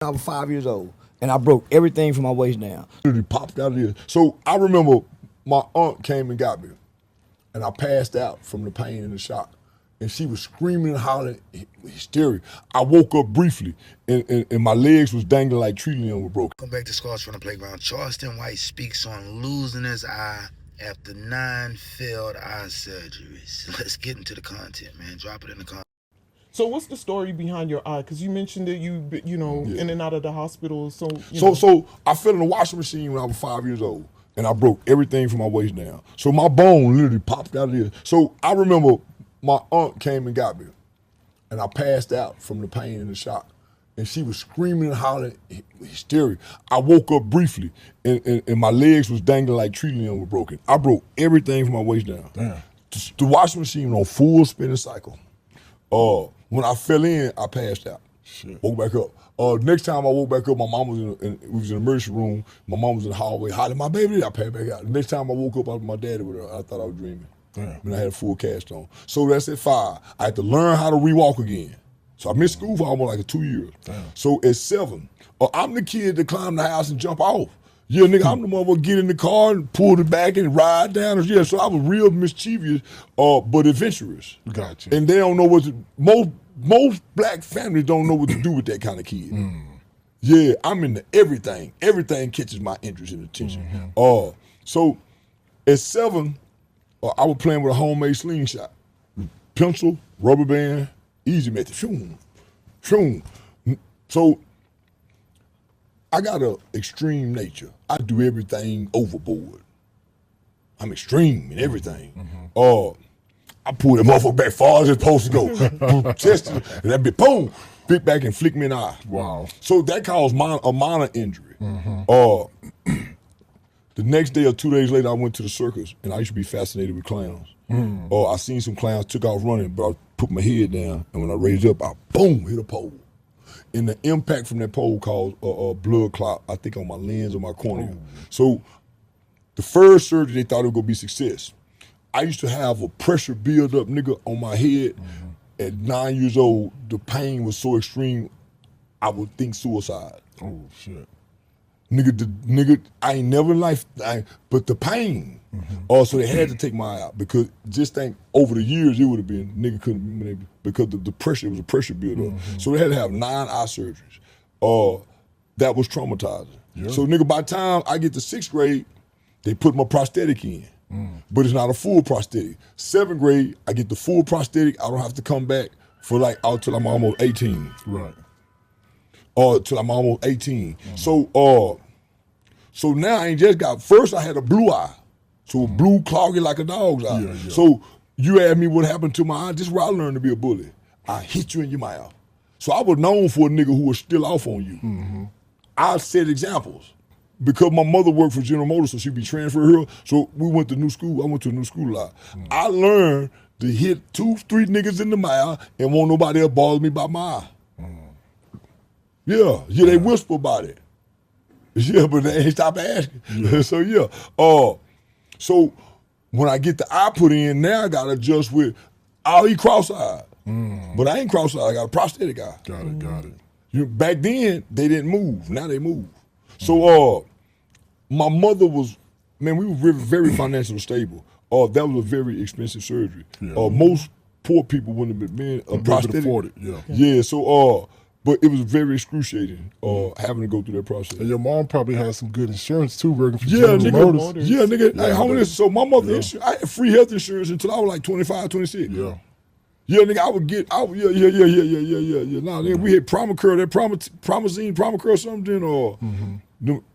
I was 5 years old, and I broke everything from my waist down. Literally popped out of there. So I remember my aunt came and got me, and I passed out from the pain and the shock. And she was screaming and hollering, hysteria. I woke up briefly, and my legs was dangling like tree limbs were broken. Come back to Scars from the Playground. Charleston White speaks on losing his eye after 9 failed eye surgeries. Let's get into the content, man. Drop it in the comments. So what's the story behind your eye? Because you mentioned that you know, Yeah. in and out of the hospital. So So I fell in the washing machine when I was 5 years old, and I broke everything from my waist down. So my bone literally popped out of there. So I remember my aunt came and got me, and I passed out from the pain and the shock. And she was screaming and hollering, hysteria. I woke up briefly, and my legs was dangling like tree limbs were broken. I broke everything from my waist down. Damn. The washing machine on full spinning cycle. When I fell in, I passed out. Shit. Woke back up. Next time I woke back up, my mom was we was in the emergency room. My mom was in the hallway hollering, "My baby!" I passed back out. The next time I woke up, my daddy with her. I thought I was dreaming. Damn. When I had a full cast on. So that's at 5. I had to learn how to re-walk again. So I missed school for almost like 2 years. Damn. So at 7, I'm the kid that climbed the house and jump off. Yeah, nigga, I'm the motherfucker get in the car and pull it back and ride down. Yeah, so I was real mischievous, but adventurous. Gotcha. And they don't know what to, most black families don't know what to do with that kind of kid. Yeah, I'm into everything. Everything catches my interest and attention. So at 7, I was playing with a homemade slingshot. Pencil, rubber band, easy method. Shoom, shoom. So I got an extreme nature. I do everything overboard. I'm extreme in everything. I pull that motherfucker back far as it's supposed to go. Chest, and that bitch, boom, bit back and flick me in the eye. Wow. So that caused a minor injury. The next day or 2 days later, I went to the circus, and I used to be fascinated with clowns. I seen some clowns, took off running, but I put my head down, and when I raised up, I boom, hit a pole. And the impact from that pole caused a blood clot, I think on my lens or my cornea. So the first surgery, they thought it was gonna be success. I used to have a pressure build-up, nigga, on my head. At 9 years old, the pain was so extreme, I would think suicide. Oh shit. Nigga, I ain't never in life, but the pain. So they had to take my eye out because just think over the years it would have been, nigga couldn't, because the pressure, it was a pressure build up. So they had to have 9 eye surgeries. That was traumatizing. Yeah. So nigga, by the time I get to 6th grade, they put my prosthetic in. But it's not a full prosthetic. 7th grade, I get the full prosthetic. I don't have to come back for like out till I'm almost 18. Right. Till I'm almost 18. So now I ain't just got, first I had a blue eye. So blue cloggy like a dog's eye. Yeah. So you asked me what happened to my eye, this is where I learned to be a bully. I hit you in your mouth. So I was known for a nigga who was still off on you. I set examples. Because my mother worked for General Motors, so she'd be transferred here. So we went to new school. I went to a new school a lot. I learned to hit 2, 3 niggas in the mouth and won't nobody else bother me about my eye. Yeah, they whisper about it. Yeah, but they ain't stop asking. So yeah. So when I get the eye put in, now I gotta adjust with, he cross-eyed. But I ain't cross-eyed, I got a prosthetic eye. Got it. Back then, they didn't move, now they move. So my mother was, man, we were very, very financially stable. That was a very expensive surgery. Yeah. Most poor people wouldn't have been a prosthetic. Afford it, yeah. Yeah, so but it was very excruciating having to go through that process. And your mom probably had some good insurance too, working for Yeah, General nigga. Motors. Yeah, nigga. Yeah, Hey, how many? So my mother, Yeah. I had free health insurance until I was like 25, 26. Yeah. Yeah, nigga, I would get, yeah. Nah, nigga, we had Promacur, that Promazine, Promacur something, or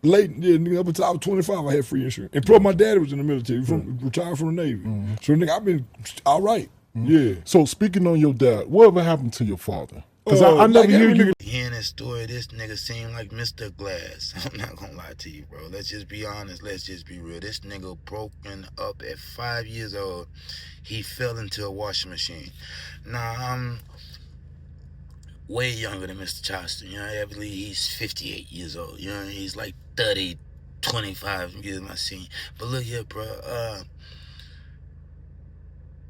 late, yeah, nigga, up until I was 25, I had free insurance. And plus my daddy was in the military, retired from the Navy. So nigga, I've been all right. Yeah. So speaking on your dad, whatever happened to your father? Because I never like hear you. Hearing this story, this nigga seemed like Mr. Glass. I'm not gonna lie to you, bro. Let's just be honest. Let's just be real. This nigga broken up at 5 years old. He fell into a washing machine. Now, I'm way younger than Mr. Charleston. You know, I believe he's 58 years old. You know, he's like 30, 25 years my senior. But look here, bro.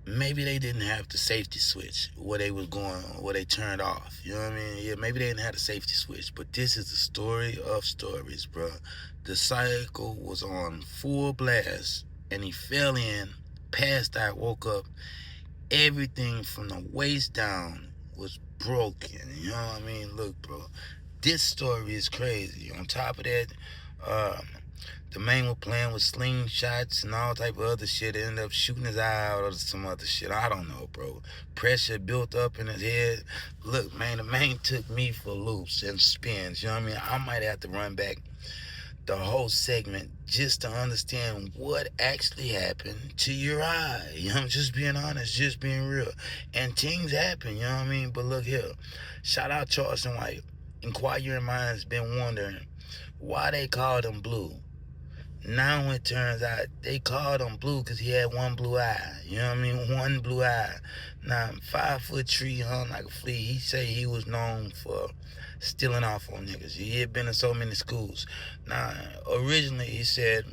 maybe they didn't have the safety switch where they was going, where they turned off. You know what I mean? Yeah, maybe they didn't have the safety switch. But this is the story of stories, bro. The cycle was on full blast, and he fell in, passed out, woke up. Everything from the waist down was broken. You know what I mean? Look, bro, this story is crazy. On top of that, the man was playing with slingshots and all type of other shit. Ended up shooting his eye out or some other shit. I don't know, bro. Pressure built up in his head. Look, man, the man took me for loops and spins. You know what I mean? I might have to run back the whole segment just to understand what actually happened to your eye. You know, I'm just being honest, just being real. And things happen, you know what I mean? But look here, shout out Charleston White. Inquiring minds been wondering why they called him Blue. Now it turns out they called him Blue because he had one blue eye. You know what I mean? One blue eye. Now, 5-foot tree hung like a flea. He say he was known for stealing off on niggas. He had been in so many schools. Now, originally he said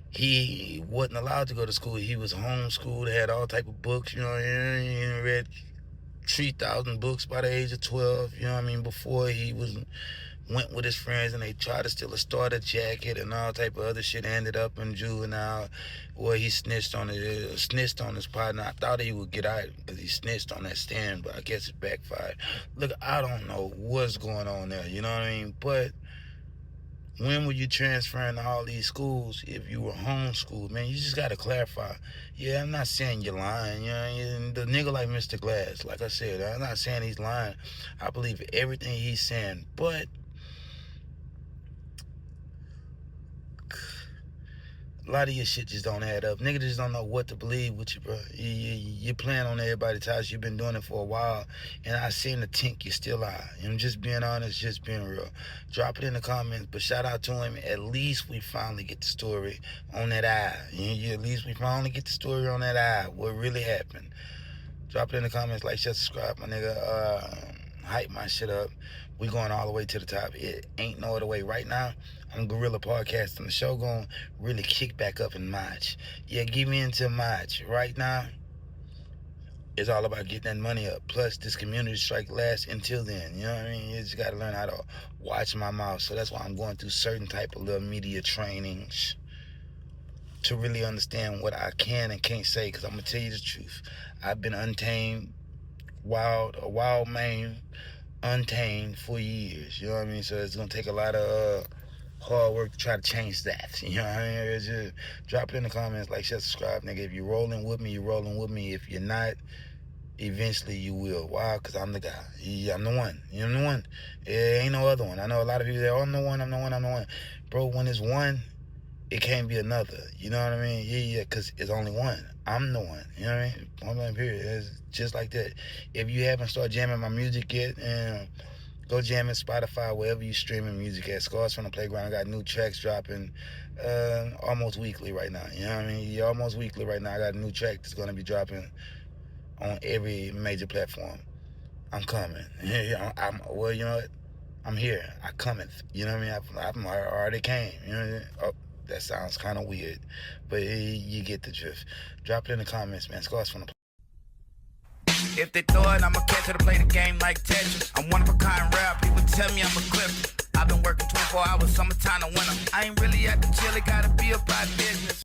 he wasn't allowed to go to school. He was homeschooled, had all type of books, you know, he read 3,000 books by the age of 12, you know what I mean, before he went with his friends and they tried to steal a starter jacket and all type of other shit. Ended up in juvenile where he snitched on his partner. I thought he would get out because he snitched on that stand, but I guess it backfired. Look, I don't know what's going on there, you know what I mean? But when were you transferring to all these schools if you were homeschooled, man? You just got to clarify. Yeah, I'm not saying you're lying. You know, the nigga like Mr. Glass, like I said, I'm not saying he's lying. I believe everything he's saying, but a lot of your shit just don't add up. Niggas just don't know what to believe with you, bro. You're playing on everybody's house. You've been doing it for a while, and I seen the tink you still are. I'm just being honest, just being real. Drop it in the comments, but shout out to him. At least we finally get the story on that eye. At least we finally get the story on that eye. What really happened? Drop it in the comments, like, share, subscribe, my nigga. Hype my shit up. We going all the way to the top. It ain't no other way. Right now, I'm Gorilla Podcasting. The show going to really kick back up in March. Yeah, get me into March. Right now, it's all about getting that money up. Plus, this community strike lasts until then. You know what I mean? You just got to learn how to watch my mouth. So that's why I'm going through certain type of little media trainings to really understand what I can and can't say. Because I'm going to tell you the truth. I've been untamed, a wild man, untamed for years. You know what I mean? So it's going to take a lot of hard work to try to change that. You know what I mean? It's just drop it in the comments, like, share, subscribe, nigga. If you're rolling with me, you're rolling with me. If you're not, eventually you will. Why? Because I'm the guy. I'm the one. I'm the one. There ain't no other one. I know a lot of people say, oh, I'm the one, I'm the one, I'm the one. Bro, when it's one, it can't be another. You know what I mean? Yeah, because it's only one. I'm the one. You know what I mean? Point blank period. It's just like that. If you haven't started jamming my music yet, go jam it, Spotify, wherever you streaming music at. Scars from the Playground. I got new tracks dropping almost weekly right now. You know what I mean? Yeah, almost weekly right now. I got a new track that's going to be dropping on every major platform. I'm coming. Well, you know what? I'm here. I coming. You know what I mean? I already came. You know what I mean? Oh, that sounds kind of weird, but you get the drift. Drop it in the comments, man. Scars from the If they thought I'm a catcher to play the game like Tetris, I'm one of a kind rare. People tell me I'm a clip. I've been working 24 hours, summertime to winter. I ain't really at the chill, it gotta be about business.